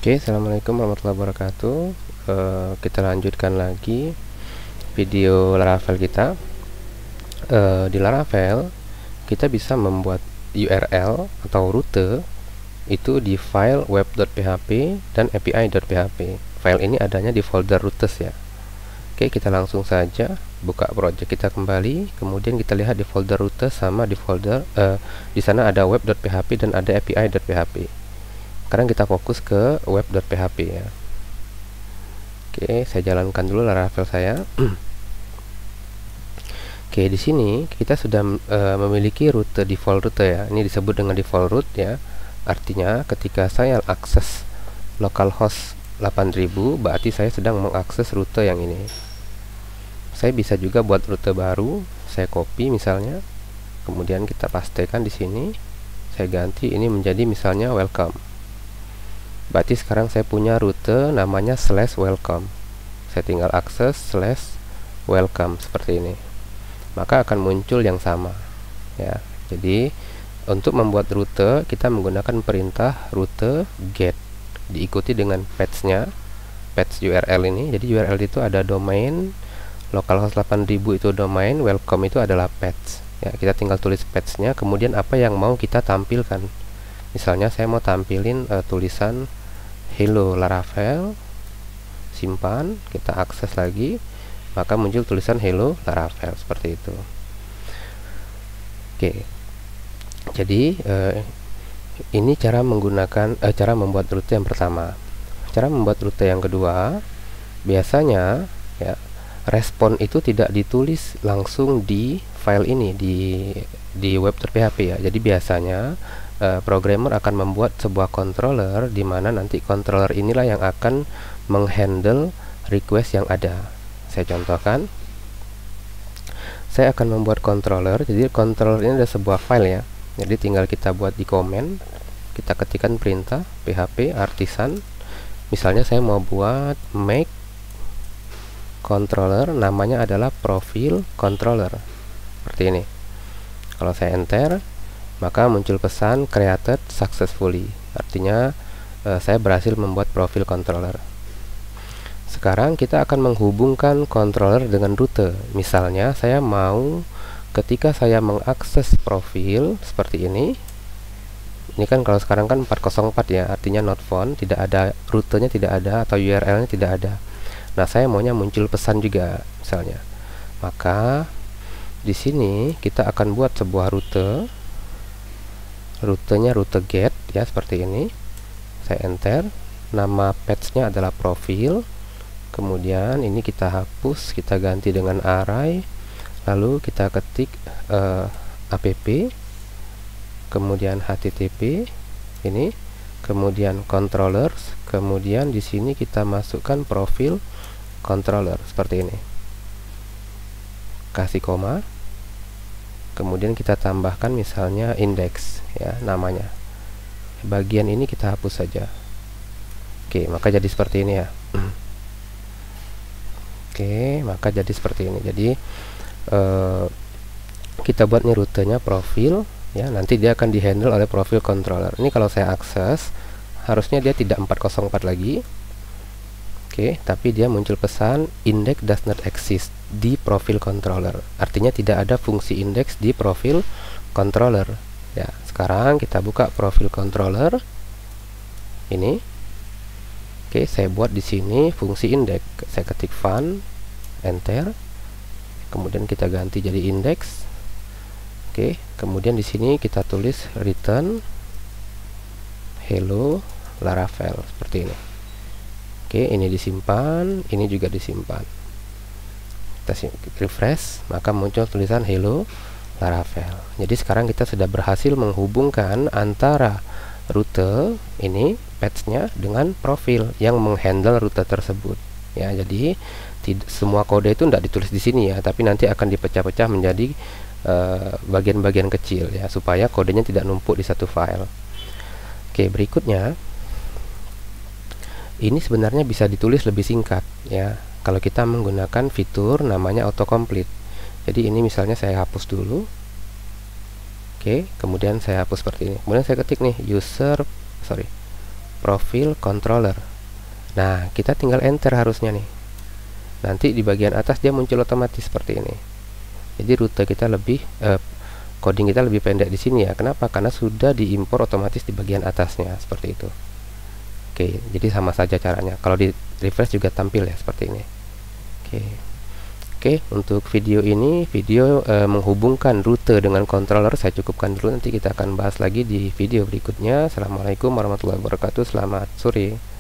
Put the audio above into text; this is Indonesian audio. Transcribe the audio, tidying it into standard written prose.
Oke, assalamualaikum warahmatullahi wabarakatuh. Kita lanjutkan lagi video Laravel kita. Di Laravel kita bisa membuat URL atau rute itu di file web.php dan api.php. File ini adanya di folder routes ya. Oke, kita langsung saja buka project kita kembali, kemudian kita lihat di folder routes sama di folder di sana ada web.php dan ada api.php. Sekarang kita fokus ke web.php ya. Oke, saya jalankan dulu Laravel saya. Oke, di sini kita sudah memiliki rute default rute ya. Ini disebut dengan default route ya. Artinya ketika saya akses localhost 8000, berarti saya sedang mengakses rute yang ini. Saya bisa juga buat rute baru. Saya copy misalnya, kemudian kita pastekan di sini. Saya ganti ini menjadi misalnya welcome. Berarti sekarang saya punya rute namanya /welcome. Saya tinggal akses /welcome seperti ini. Maka akan muncul yang sama ya. Jadi untuk membuat rute kita menggunakan perintah rute get, diikuti dengan patch-nya, patch URL ini. Jadi URL itu ada domain, localhost 8000 itu domain, welcome itu adalah patch ya. Kita tinggal tulis patch-nya, kemudian apa yang mau kita tampilkan. Misalnya saya mau tampilin tulisan hello Laravel, simpan, kita akses lagi, maka muncul tulisan hello Laravel seperti itu. Oke, jadi ini cara menggunakan cara membuat rute yang pertama. Cara membuat rute yang kedua, biasanya ya respon itu tidak ditulis langsung di file ini di web.php ya. Jadi biasanya programmer akan membuat sebuah controller di mana nanti controller inilah yang akan menghandle request yang ada. Saya contohkan. Saya akan membuat controller. Jadi controller ini ada sebuah file ya. Jadi tinggal kita buat di comment. Kita ketikkan perintah php artisan. Misalnya saya mau buat make controller, namanya adalah profile controller. Seperti ini. Kalau saya enter, maka muncul pesan created successfully. Artinya saya berhasil membuat profil controller. Sekarang kita akan menghubungkan controller dengan rute. Misalnya saya mau ketika saya mengakses profil seperti ini. Ini kan kalau sekarang kan 404 ya, artinya not found, tidak ada rutenya, tidak ada, atau URL-nya tidak ada. Nah, saya maunya muncul pesan juga misalnya. Maka di sini kita akan buat sebuah rute. Rutenya rute get ya, seperti ini. Saya enter, nama patch-nya adalah profil, kemudian ini kita hapus, kita ganti dengan array, lalu kita ketik app, kemudian http ini, kemudian controllers, kemudian di sini kita masukkan profil controller seperti ini, kasih koma, kemudian kita tambahkan misalnya index ya namanya. Bagian ini kita hapus saja. Oke, maka jadi seperti ini ya. Oke, maka jadi seperti ini. Jadi kita buat nih rutenya profil ya, nanti dia akan dihandle oleh profil controller. Ini kalau saya akses harusnya dia tidak 404 lagi. Oke, tapi dia muncul pesan index does not exist di profil controller. Artinya tidak ada fungsi index di profil controller. Ya, sekarang kita buka profil controller. Ini. Oke, saya buat di sini fungsi index. Saya ketik fun, enter. Kemudian kita ganti jadi index. Oke, kemudian di sini kita tulis return hello Laravel seperti ini. Oke, ini disimpan, ini juga disimpan. Kita refresh, maka muncul tulisan hello Laravel. Jadi sekarang kita sudah berhasil menghubungkan antara rute ini patch-nya dengan profil yang menghandle rute tersebut. Ya, jadi semua kode itu tidak ditulis di sini ya, tapi nanti akan dipecah-pecah menjadi bagian-bagian kecil ya, supaya kodenya tidak numpuk di satu file. Oke, berikutnya ini sebenarnya bisa ditulis lebih singkat ya, kalau kita menggunakan fitur namanya autocomplete. Jadi ini misalnya saya hapus dulu. Oke, kemudian saya hapus seperti ini. Kemudian saya ketik nih profil controller. Nah, kita tinggal enter harusnya nih. Nanti di bagian atas dia muncul otomatis seperti ini. Jadi rute kita lebih coding kita lebih pendek di sini ya. Kenapa? Karena sudah diimpor otomatis di bagian atasnya seperti itu. Oke, jadi sama saja caranya. Kalau di refresh juga tampil ya seperti ini. Oke, untuk video ini menghubungkan rute dengan controller saya cukupkan dulu. Nanti kita akan bahas lagi di video berikutnya. Assalamualaikum warahmatullahi wabarakatuh. Selamat sore.